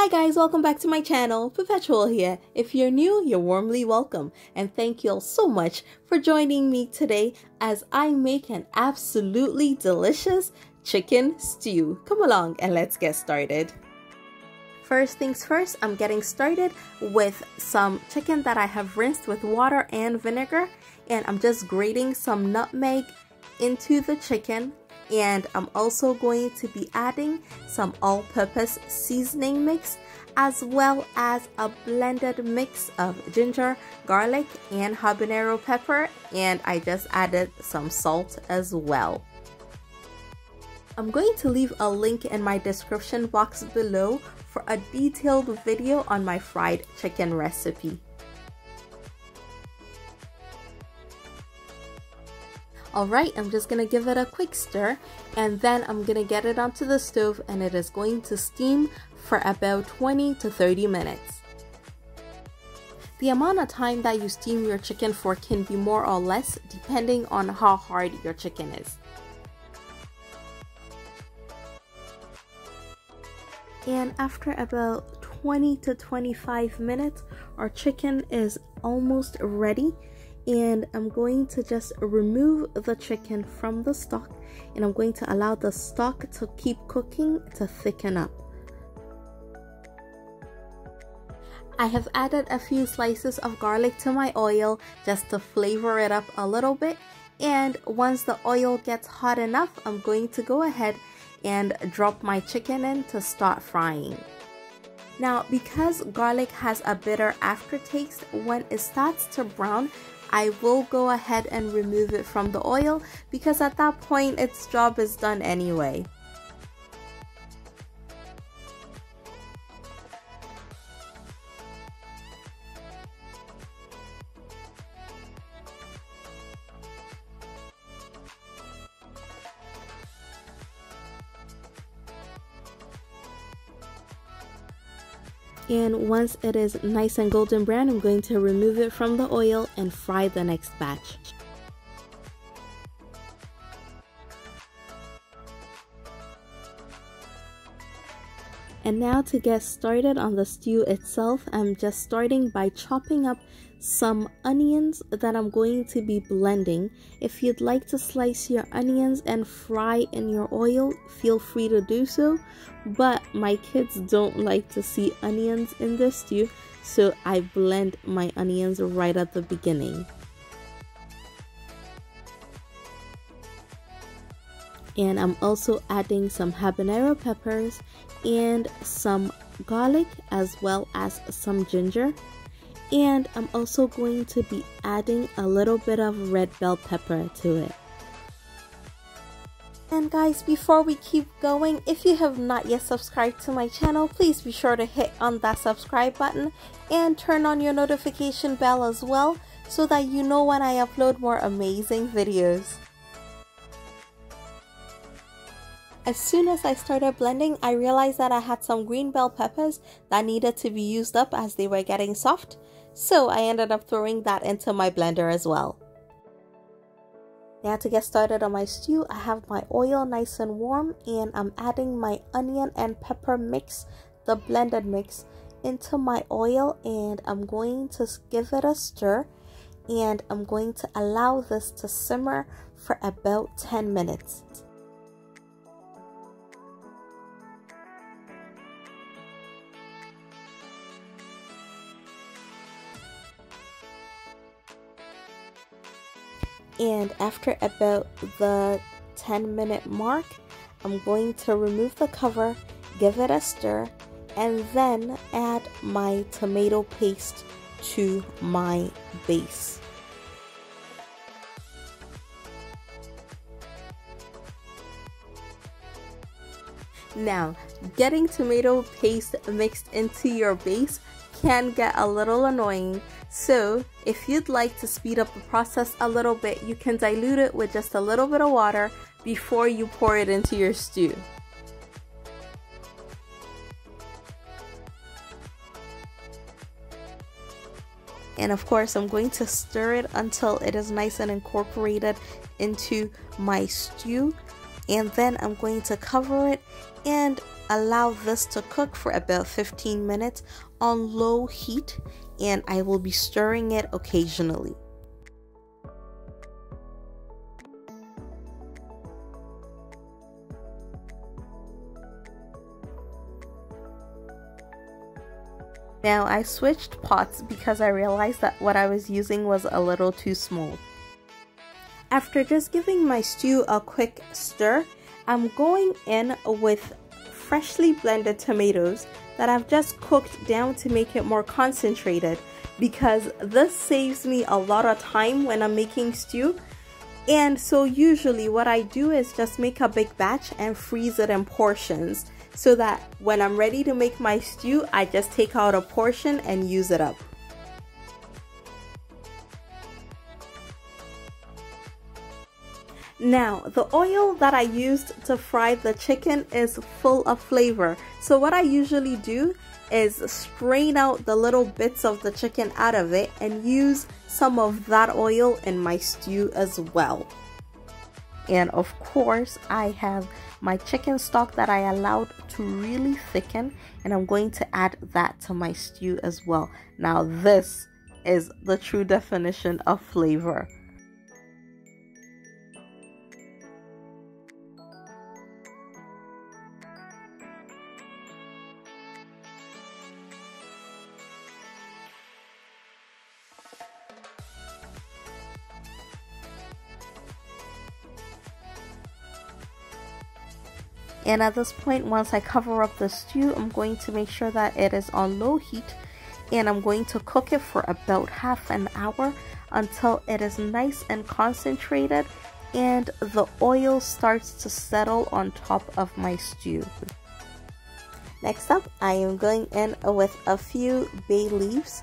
Hi guys, welcome back to my channel. Perpetual here. If you're new, you're warmly welcome. And thank you all so much for joining me today as I make an absolutely delicious chicken stew. Come along and let's get started. First things first, I'm getting started with some chicken that I have rinsed with water and vinegar. And I'm just grating some nutmeg into the chicken. And I'm also going to be adding some all-purpose seasoning mix as well as a blended mix of ginger, garlic, and habanero pepper, and I just added some salt as well. I'm going to leave a link in my description box below for a detailed video on my fried chicken recipe. Alright, I'm just going to give it a quick stir and then I'm going to get it onto the stove and it is going to steam for about 20 to 30 minutes. The amount of time that you steam your chicken for can be more or less depending on how hard your chicken is. And after about 20 to 25 minutes, our chicken is almost ready. And I'm going to just remove the chicken from the stock and I'm going to allow the stock to keep cooking to thicken up. I have added a few slices of garlic to my oil just to flavor it up a little bit, and once the oil gets hot enough, I'm going to go ahead and drop my chicken in to start frying. Now, because garlic has a bitter aftertaste, when it starts to brown, I will go ahead and remove it from the oil because at that point its job is done anyway. And once it is nice and golden brown, I'm going to remove it from the oil and fry the next batch. And now to get started on the stew itself, I'm just starting by chopping up some onions that I'm going to be blending. If you'd like to slice your onions and fry in your oil, feel free to do so. But my kids don't like to see onions in the stew, so I blend my onions right at the beginning. And I'm also adding some habanero peppers and some garlic as well as some ginger. And I'm also going to be adding a little bit of red bell pepper to it. And guys, before we keep going, if you have not yet subscribed to my channel, please be sure to hit on that subscribe button and turn on your notification bell as well so that you know when I upload more amazing videos. As soon as I started blending, I realized that I had some green bell peppers that needed to be used up as they were getting soft. So I ended up throwing that into my blender as well. Now to get started on my stew, I have my oil nice and warm and I'm adding my onion and pepper mix, the blended mix, into my oil and I'm going to give it a stir and I'm going to allow this to simmer for about 10 minutes. And after about the 10-minute mark, I'm going to remove the cover, give it a stir, and then add my tomato paste to my base. Now, getting tomato paste mixed into your base can get a little annoying, so if you'd like to speed up the process a little bit, you can dilute it with just a little bit of water before you pour it into your stew. And of course, I'm going to stir it until it is nice and incorporated into my stew, and then I'm going to cover it and allow this to cook for about 15 minutes on low heat, and I will be stirring it occasionally. Now I switched pots because I realized that what I was using was a little too small. After just giving my stew a quick stir, I'm going in with freshly blended tomatoes that I've just cooked down to make it more concentrated, because this saves me a lot of time when I'm making stew. And so usually what I do is just make a big batch and freeze it in portions, so that when I'm ready to make my stew, I just take out a portion and use it up. Now, the oil that I used to fry the chicken is full of flavor. So what I usually do is strain out the little bits of the chicken out of it and use some of that oil in my stew as well. And of course, I have my chicken stock that I allowed to really thicken, and I'm going to add that to my stew as well. Now this is the true definition of flavor. And at this point, once I cover up the stew, I'm going to make sure that it is on low heat, and I'm going to cook it for about half an hour until it is nice and concentrated and the oil starts to settle on top of my stew. Next up, I am going in with a few bay leaves.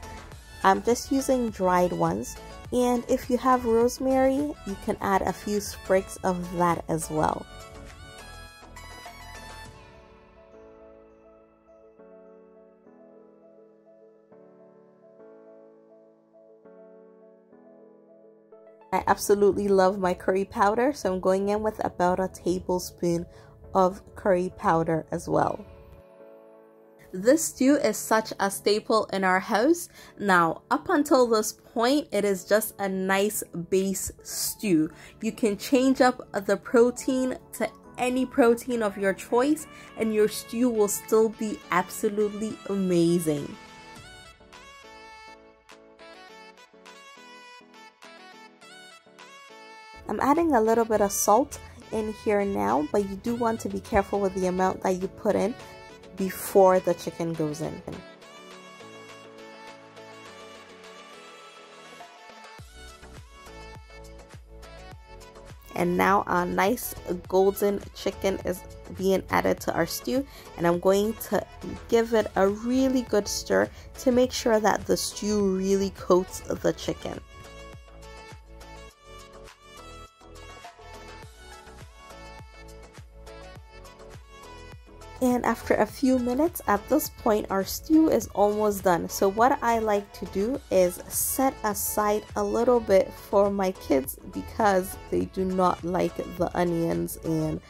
I'm just using dried ones, and if you have rosemary, you can add a few sprigs of that as well. I absolutely love my curry powder, so I'm going in with about a tablespoon of curry powder as well. This stew is such a staple in our house. Now, up until this point, it is just a nice base stew. You can change up the protein to any protein of your choice, and your stew will still be absolutely amazing. I'm adding a little bit of salt in here now, but you do want to be careful with the amount that you put in before the chicken goes in. And now a nice golden chicken is being added to our stew, and I'm going to give it a really good stir to make sure that the stew really coats the chicken. And after a few minutes, at this point, our stew is almost done. So what I like to do is set aside a little bit for my kids, because they do not like the onions and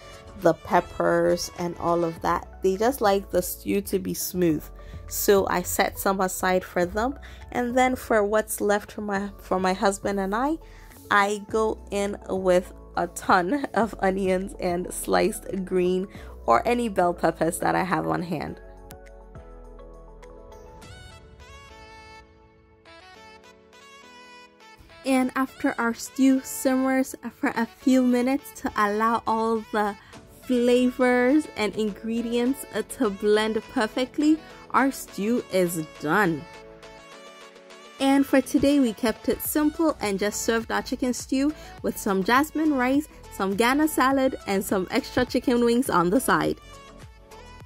the peppers and all of that. They just like the stew to be smooth. So I set some aside for them, and then for what's left for my husband and I go in with a ton of onions and sliced green or any bell peppers that I have on hand. And after our stew simmers for a few minutes to allow all the flavors and ingredients to blend perfectly, our stew is done. And for today, we kept it simple and just served our chicken stew with some jasmine rice, some Ghana salad, and some extra chicken wings on the side.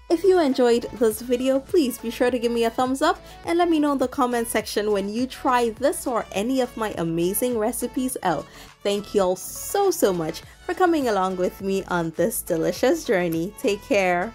If you enjoyed this video, please be sure to give me a thumbs up and let me know in the comment section when you try this or any of my amazing recipes out. Thank you all so much for coming along with me on this delicious journey. Take care.